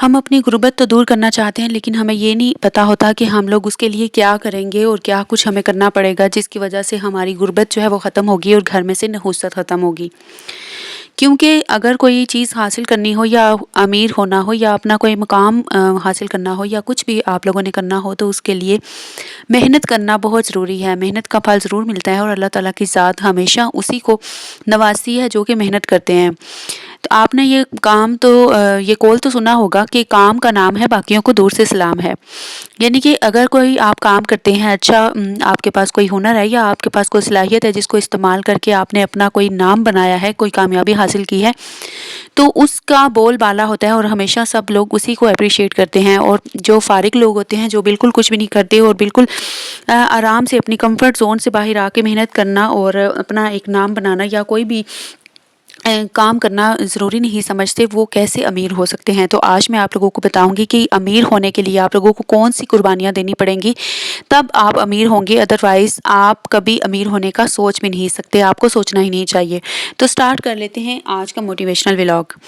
ہم اپنی غربت تو دور کرنا چاہتے ہیں، لیکن ہمیں یہ نہیں پتا ہوتا کہ ہم لوگ اس کے لیے کیا کریں گے اور کیا کچھ ہمیں کرنا پڑے گا، جس کی وجہ سے ہماری غربت جو ہے وہ ختم ہوگی اور گھر میں سے نحوست ختم ہوگی۔ کیونکہ اگر کوئی چیز حاصل کرنی ہو یا امیر ہونا ہو یا اپنا کوئی مقام حاصل کرنا ہو یا کچھ بھی آپ لوگوں نے کرنا ہو، تو اس کے لیے محنت کرنا بہت ضروری ہے۔ محنت کا پھل ضرور ملتا ہے اور اللہ تعالیٰ کی ذات ہمیشہ اسی کو نوازتی ہے جو کہ محنت کرتے ہیں۔ تو آپ نے یہ قول تو سنا ہوگا کہ کام کا نام ہے، باقیوں کو دور سے سلام ہے۔ یعنی کہ اگر کوئی آپ کام کرتے ہیں، اچھا آپ کے پاس کوئی ہنر ہے یا آپ کے پاس کوئی صلاحیت ہے جس کو استعمال کر کے آپ نے اپنا کوئی نام بنایا ہے، کوئی کامیابی حاصل کی ہے، تو اس کا بول بالا ہوتا ہے اور ہمیشہ سب لوگ اسی کو اپریشیٹ کرتے ہیں۔ اور جو فارغ لوگ ہوتے ہیں، جو بالکل کچھ بھی نہیں کرتے اور بالکل آرام سے اپنی کمفرٹ زون سے باہر آ کے محنت کرنا اور اپنا ایک نام بنانا یا کوئی بھی کام کرنا ضروری نہیں سمجھتے، وہ کیسے امیر ہو سکتے ہیں۔ تو آج میں آپ لوگوں کو بتاؤں گی کہ امیر ہونے کے لیے آپ لوگوں کو کون سی قربانیاں دینی پڑیں گی، تب آپ امیر ہوں گے، ادروائز آپ کبھی امیر ہونے کا سوچ بھی نہیں سکتے، آپ کو سوچنا ہی نہیں چاہیے۔ تو سٹارٹ کر لیتے ہیں آج کا موٹیویشنل ولاگ۔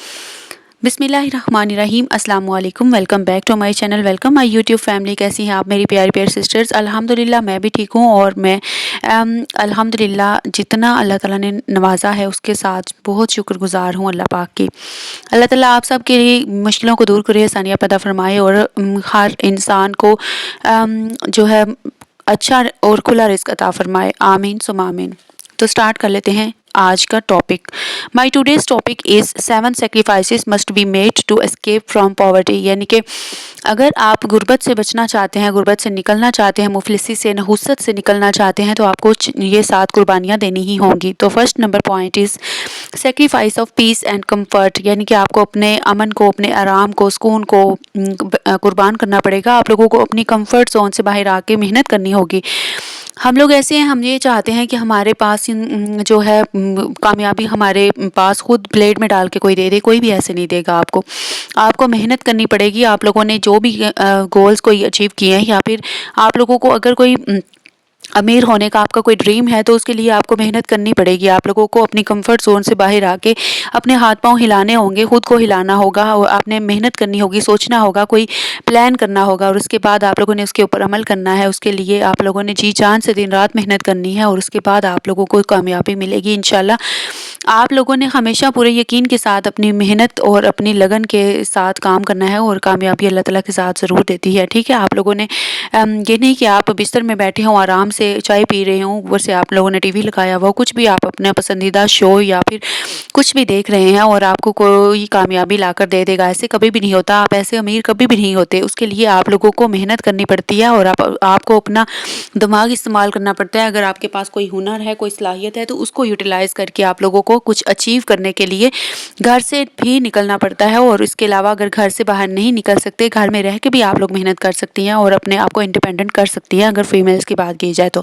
بسم اللہ الرحمن الرحیم۔ السلام علیکم، welcome back to my channel, welcome my YouTube family. کیسی ہیں آپ میری پیاری پیاری سسٹرز؟ الحمدللہ میں بھی ٹھیک ہوں، اور میں الحمدللہ جتنا اللہ تعالیٰ نے نوازا ہے اس کے ساتھ بہت شکر گزار ہوں اللہ پاک کی۔ اللہ تعالیٰ آپ سب کے لیے مشکلوں کو دور کرے، آسانیاں پیدا فرمائے اور ہر انسان کو جو ہے اچھا اور کھلا رزق عطا فرمائے، آمین ثم آمین۔ تو سٹارٹ کر لیتے ہیں آج کا topic. My today's topic is 7 sacrifices must be made to escape from poverty۔ یعنی کہ اگر آپ غربت سے بچنا چاہتے ہیں، غربت سے نکلنا چاہتے ہیں، مفلسی سے، نحوست سے نکلنا چاہتے ہیں، تو آپ کو یہ 7 قربانیاں دینی ہی ہوں گی۔ تو first number point is sacrifice of peace and comfort. یعنی کہ آپ کو اپنے امن کو، اپنے آرام کو، سکون کو قربان کرنا پڑے گا۔ آپ لوگوں کو اپنی کمفرٹ زون سے باہر آ کے محنت کرنی ہوگی۔ ہم لوگ ایسے ہیں، ہم یہ چاہتے ہیں کہ ہمارے پاس جو ہے کامیابی ہمارے پاس خود پلیٹ میں ڈال کے کوئی دے دے، کوئی بھی ایسے نہیں دے گا آپ کو۔ آپ کو محنت کرنی پڑے گی۔ آپ لوگوں نے جو بھی گولز کوئی اچیو کیے ہیں، یا پھر آپ لوگوں کو اگر کوئی امیر ہونے کا آپ کا کوئی ڈریم ہے، تو اس کے لیے آپ کو محنت کرنی پڑے گی۔ آپ لوگوں کو اپنی کمفرٹ زون سے باہر آ کے اپنے ہاتھ پاؤں ہلانے ہوں گے، خود کو ہلانا ہوگا، اور آپ نے محنت کرنی ہوگی، سوچنا ہوگا، کوئی پلان کرنا ہوگا، اور اس کے بعد آپ لوگوں نے اس کے اوپر عمل کرنا ہے۔ اس کے لیے آپ لوگوں نے جی جان سے دن رات محنت کرنی ہے، اور اس کے بعد آپ لوگوں کو کامیابی ملے گی انشاءاللہ۔ آپ لوگوں نے ہمیشہ پورے یقین کے ساتھ اپنی محنت اور اپنی لگن کے ساتھ کام کرنا ہے، اور کامیابی اللہ تعالیٰ کے ساتھ ضرور دیتی ہے، ٹھیک ہے۔ آپ لوگوں نے یہ نہیں کہ آپ بستر میں بیٹھے ہوں، آرام سے چائے پی رہے ہوں، اوپر سے آپ لوگوں نے ٹی وی لگایا ہوا، کچھ بھی آپ اپنا پسندیدہ شو یا پھر کچھ بھی دیکھ رہے ہیں، اور آپ کو کوئی کامیابی لا کر دے دے گا، ایسے کبھی بھی نہیں ہوتا۔ آپ ایسے امیر کبھی بھی نہیں ہوتے۔ اس کے لیے آپ لوگوں کو محنت کرنی پڑتی ہے، اور آپ کو اپنا دماغ استعمال کرنا پڑتا ہے۔ اگر آپ کے پاس کوئی ہنر ہے، کوئی صلاحیت ہے، تو اس کو یوٹیلائز کر کے آپ لوگوں کو کچھ اچیو کرنے کے لیے گھر سے بھی نکلنا پڑتا ہے۔ اور اس کے علاوہ اگر گھر سے باہر نہیں نکل سکتے، گھر میں رہ کے بھی آپ لوگ محنت کر سکتی ہیں اور اپنے آپ کو انڈیپینڈنٹ کر سکتی ہیں، اگر فیمیلز کی بات کی جائے تو۔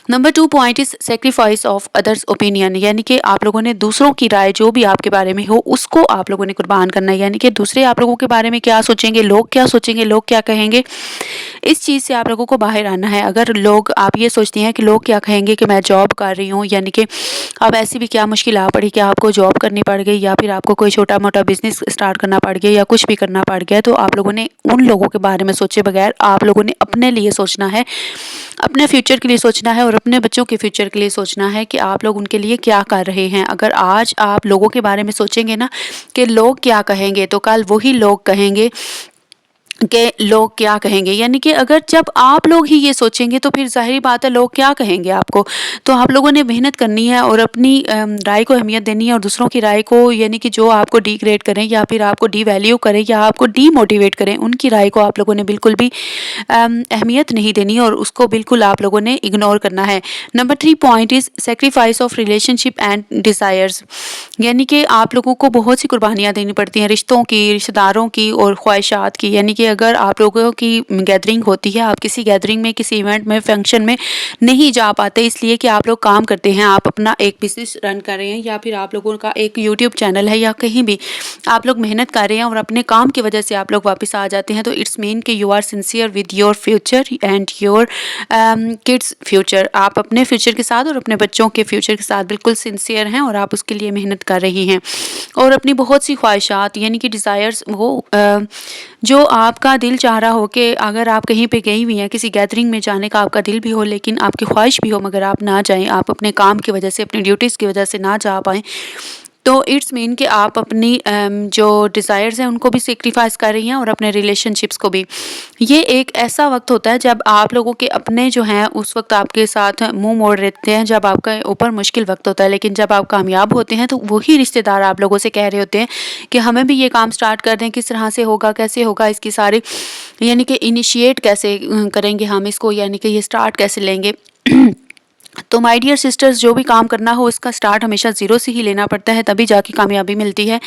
Number 2 point is sacrifice of others opinion. یعنی کہ آپ لوگوں نے دوسروں کی رائے جو بھی آپ کے بارے میں ہو، اس کو آپ لوگوں نے قربان کرنا ہے۔ یعنی کہ دوسرے آپ لوگوں کے بارے میں کیا سوچیں گے، لوگ کیا سوچیں گے، لوگ کیا کہیں گے، اس چیز سے آپ لوگوں کو باہر آنا ہے۔ اگر آپ یہ سوچتی ہیں کہ لوگ کیا کہیں گے کہ میں جاب کر رہی ہوں، یعنی کہ اب ایسی بھی کیا مشکل آ پڑی کہ آپ کو جاب کرنی پڑ گئی، یا پھر آپ کو کوئی چھوٹا موٹا بزنس اسٹارٹ کرنا پڑ گیا، یا کچھ بھی کرنا پڑ گیا، تو آپ لوگوں نے ان لوگوں کے بارے میں سوچے بغیر آپ لوگوں نے اپنے لیے سوچنا ہے، اپنے فیوچر کے لیے سوچنا ہے، اور اپنے بچوں کے فیوچر کے لیے سوچنا ہے کہ آپ لوگ ان کے لیے کیا کر رہے ہیں۔ اگر آج آپ لوگوں کے بارے میں سوچیں گے نا کہ لوگ کیا کہیں گے، تو کل وہی لوگ کہیں گے کہ لوگ کیا کہیں گے۔ یعنی کہ اگر جب آپ لوگ ہی یہ سوچیں گے، تو پھر ظاہری بات ہے لوگ کیا کہیں گے آپ کو۔ تو آپ لوگوں نے محنت کرنی ہے اور اپنی رائے کو اہمیت دینی ہے، اور دوسروں کی رائے کو، یعنی کہ جو آپ کو ڈی گریڈ کریں یا پھر آپ کو ڈی ویلیو کریں یا آپ کو ڈی موٹیویٹ کریں، ان کی رائے کو آپ لوگوں نے بالکل بھی اہمیت نہیں دینی، اور اس کو بالکل آپ لوگوں نے اگنور کرنا ہے۔ Number 3 point is sacrifice of relation ship and desires. یعنی کہ آپ لوگوں کو بہت سی قربانیاں دینی پڑتی ہیں، رشتوں کی، رشتہ داروں کی اور خواہشات کی۔ یعنی کہ کہ اگر آپ لوگوں کی گیدرنگ ہوتی ہے, آپ کسی گیدرنگ میں, کسی ایونٹ میں, فنکشن میں نہیں جا پاتے اس لیے کہ آپ لوگ کام کرتے ہیں, آپ اپنا ایک بزنس رن کر رہے ہیں, یا پھر آپ لوگوں کا ایک یوٹیوب چینل ہے, یا کہیں بھی آپ لوگ محنت کر رہے ہیں اور اپنے کام کی وجہ سے آپ لوگ واپس آ جاتے ہیں, تو اٹس مین کہ you are sincere with your future and your kids future. آپ اپنے فیوچر کے ساتھ اور اپنے بچوں کے فیوچر کے ساتھ بالکل سنسیئر ہیں, اور آپ اس کے لیے محنت کر رہی ہیں, اور اپنی بہت سی خواہشات یعنی کہ ڈیزائرز, وہ جو آپ کا دل چاہ رہا ہو کہ اگر آپ کہیں پہ گئی ہوئی ہیں, کسی گیدرنگ میں جانے کا آپ کا دل بھی ہو لیکن آپ کی خواہش بھی ہو مگر آپ نہ جائیں, آپ اپنے کام کی وجہ سے, اپنی ڈیوٹیز کی وجہ سے نہ جا پائیں, تو اٹس مین کہ آپ اپنی جو ڈیزائرز ہیں ان کو بھی سیکریفائز کر رہی ہیں اور اپنے ریلیشن شپس کو بھی. یہ ایک ایسا وقت ہوتا ہے جب آپ لوگوں کے اپنے جو ہیں اس وقت آپ کے ساتھ منہ موڑ رہتے ہیں, جب آپ کا اوپر مشکل وقت ہوتا ہے, لیکن جب آپ کامیاب ہوتے ہیں تو وہی رشتہ دار آپ لوگوں سے کہہ رہے ہوتے ہیں کہ ہمیں بھی یہ کام سٹارٹ کر دیں, کس طرح سے ہوگا, کیسے ہوگا, اس کی ساری یعنی کہ انیشیٹ کیسے کریں گے ہم اس کو, یعنی کہ یہ سٹارٹ کیسے لیں گے. تو مائی ڈیئر سسٹرز, جو بھی کام کرنا ہو اس کا سٹارٹ ہمیشہ زیرو سے ہی لینا پڑتا ہے, تبھی جا کے کامیابی ملتی ہے,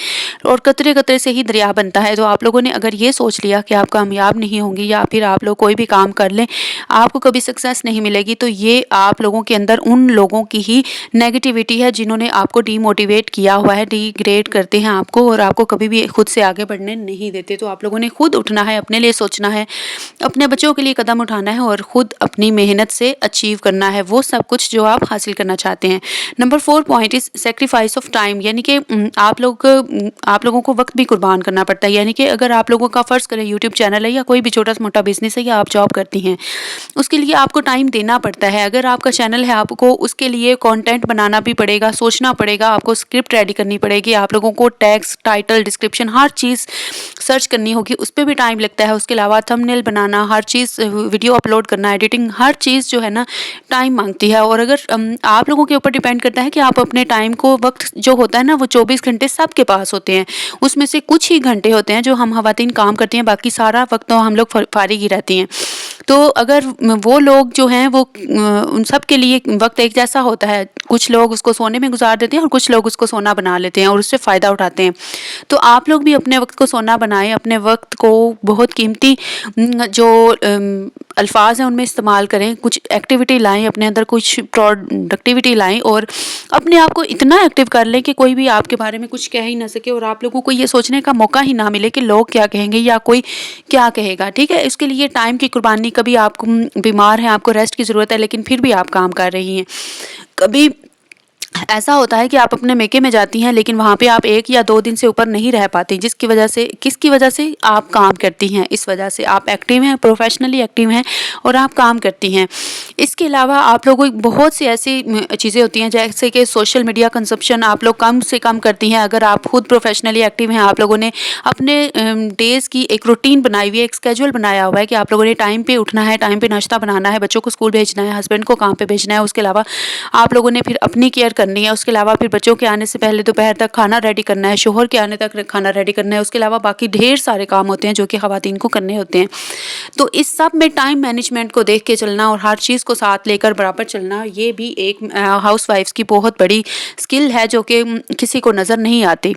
اور قطرے قطرے سے ہی دریا بنتا ہے. تو آپ لوگوں نے اگر یہ سوچ لیا کہ آپ کامیاب نہیں ہوں گی یا پھر آپ لوگ کوئی بھی کام کر لیں آپ کو کبھی سکسیس نہیں ملے گی, تو یہ آپ لوگوں کے اندر ان لوگوں کی ہی نیگیٹیوٹی ہے جنہوں نے آپ کو ڈی موٹیویٹ کیا ہوا ہے, ڈی گریڈ کرتے ہیں آپ کو, اور آپ کو کبھی بھی خود سے آگے بڑھنے نہیں دیتے. تو آپ لوگوں نے خود اٹھنا ہے, اپنے لیے سوچنا ہے, اپنے بچوں کے لیے قدم اٹھانا ہے, اور خود اپنی محنت سے اچیو کرنا ہے وہ سب کچھ جو آپ حاصل کرنا چاہتے ہیں. Number 4 point is sacrifice of time, یعنی کہ آپ لوگوں کو وقت بھی قربان کرنا پڑتا ہے. یعنی کہ اگر آپ لوگوں کا فرض کریں یوٹیوب چینل ہے یا کوئی بھی چھوٹا موٹا بزنس ہے یا آپ جاب کرتی ہیں, اس کے لیے آپ کو ٹائم دینا پڑتا ہے. اگر آپ کا چینل ہے آپ کو اس کے لیے کانٹینٹ بنانا بھی پڑے گا, سوچنا پڑے گا, آپ کو اسکرپٹ ریڈی کرنی پڑے گی, آپ لوگوں کو ٹیکسٹ, ٹائٹل, ڈسکرپشن ہر چیز سرچ کرنی ہوگی, اس پہ بھی ٹائم لگتا ہے. اس کے علاوہ تھمب نیل بنانا, ہر چیز, ویڈیو اپلوڈ کرنا, ایڈیٹنگ, ہر چیز جو ہے نا ٹائم مانگتی ہے. اور اگر آپ لوگوں کے اوپر ڈیپینڈ کرتا ہے کہ آپ اپنے ٹائم کو, وقت جو ہوتا ہے نا وہ 24 گھنٹے سب کے پاس ہوتے ہیں, اس میں سے کچھ ہی گھنٹے ہوتے ہیں جو ہم خواتین کام کرتے ہیں, باقی سارا وقت تو ہم لوگ فارغ ہی رہتی ہیں. تو اگر وہ لوگ جو ہیں وہ ان سب کے لیے وقت ایک جیسا ہوتا ہے, کچھ لوگ اس کو سونے میں گزار دیتے ہیں اور کچھ لوگ اس کو سونا بنا لیتے ہیں اور اس سے فائدہ اٹھاتے ہیں. تو آپ لوگ بھی اپنے وقت کو سونا بنائیں, اپنے وقت کو بہت قیمتی جو الفاظ ہیں ان میں استعمال کریں, کچھ ایکٹیویٹی لائیں اپنے اندر, کچھ پروڈکٹیوٹی لائیں, اور اپنے آپ کو اتنا ایکٹیو کر لیں کہ کوئی بھی آپ کے بارے میں کچھ کہہ ہی نہ سکے, اور آپ لوگوں کو یہ سوچنے کا موقع ہی نہ ملے کہ لوگ کیا کہیں گے یا کوئی کیا کہے گا. ٹھیک ہے, اس کے لیے ٹائم کی قربانی, کبھی آپ کو بیمار ہیں, آپ کو ریسٹ کی ضرورت ہے لیکن پھر بھی آپ کام کر رہی ہیں. کبھی ایسا ہوتا ہے کہ آپ اپنے میکے میں جاتی ہیں لیکن وہاں پہ آپ 1 یا 2 دن سے اوپر نہیں رہ پاتی, کس کی وجہ سے آپ کام کرتی ہیں, اس وجہ سے آپ ایکٹیو ہیں, پروفیشنلی ایکٹیو ہیں اور آپ کام کرتی ہیں. اس کے علاوہ آپ لوگوں کی بہت سی ایسی چیزیں ہوتی ہیں جیسے کہ سوشل میڈیا کنزمپشن آپ لوگ کم سے کم کرتی ہیں. اگر آپ خود پروفیشنلی ایکٹیو ہیں, آپ لوگوں نے اپنے ڈیز کی ایک روٹین بنائی ہوئی ہے, ایک اسکیجول بنایا ہوا ہے کہ آپ لوگوں نے ٹائم پہ اٹھنا ہے, ٹائم پہ ناشتہ بنانا ہے, بچوں کو اسکول بھیجنا ہے, ہسبینڈ کو کام پہ بھیجنا ہے, اس کے علاوہ آپ لوگوں نے پھر اپنی کیئر کرنی ہے, اس کے علاوہ پھر بچوں کے آنے سے پہلے دوپہر تک کھانا ریڈی کرنا ہے, شوہر کے آنے تک کھانا ریڈی کرنا ہے, اس کے علاوہ باقی ڈھیر سارے کام ہوتے ہیں جو کہ خواتین کو کرنے ہوتے ہیں. تو اس سب میں ٹائم مینجمنٹ کو دیکھ کے چلنا اور ہر چیز کو ساتھ لے کر برابر چلنا, یہ بھی ایک ہاؤس وائفس کی بہت بڑی اسکل ہے جو کہ کسی کو نظر نہیں آتی.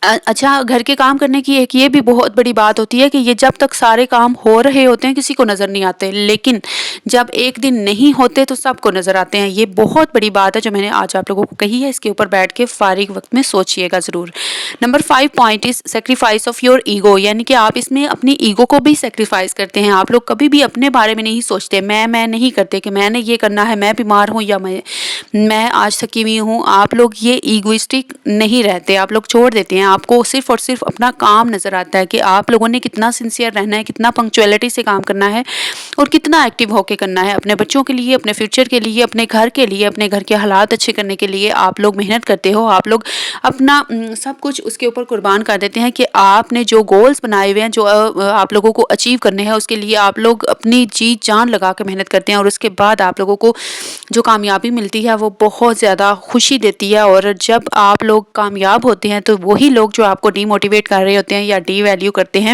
اچھا, گھر کے کام کرنے کی ایک یہ بھی بہت بڑی بات ہوتی ہے کہ یہ جب تک سارے کام ہو رہے ہوتے ہیں کسی کو نظر نہیں آتے, لیکن جب ایک دن نہیں ہوتے تو سب کو نظر آتے ہیں. یہ بہت بڑی بات ہے جو میں نے آج آپ لوگوں کو کہی ہے, اس کے اوپر بیٹھ کے فارغ وقت میں سوچئے گا ضرور. Number 5 point is sacrifice of your ego, یعنی کہ آپ اس میں اپنی ایگو کو بھی سیکریفائس کرتے ہیں. آپ لوگ کبھی بھی اپنے بارے میں نہیں سوچتے, میں نہیں کرتے کہ میں نے یہ کرنا ہے, میں بیمار ہوں یا میں آج تھکی ہوئی ہوں. آپ لوگ یہ ایگوئسٹک نہیں رہتے, آپ لوگ چھوڑ دیتے ہیں. آپ کو صرف اور صرف اپنا کام نظر آتا ہے کہ آپ لوگوں نے کتنا سنسیئر رہنا ہے, کتنا پنکچوئلٹی سے کام کرنا ہے اور کتنا ایکٹیو ہو کے کرنا ہے. اپنے بچوں کے لیے, اپنے فیوچر کے لیے, اپنے گھر کے لیے, اپنے گھر کے حالات اچھے کرنے کے لیے آپ لوگ محنت کرتے ہو. آپ لوگ اپنا سب کچھ اس کے اوپر قربان کر دیتے ہیں کہ آپ نے جو گولز بنائے ہوئے ہیں, جو آپ لوگوں کو اچیو کرنے ہیں, اس کے لیے آپ لوگ اپنی جی جان لگا کے محنت کرتے ہیں. اور اس کے بعد آپ لوگوں کو جو کامیابی ملتی ہے وہ بہت زیادہ خوشی دیتی ہے. اور جب آپ لوگ کامیاب ہوتے ہیں تو وہی لوگ جو آپ کو ڈی موٹیویٹ کر رہے ہوتے ہیں یا ڈی ویلیو کرتے ہیں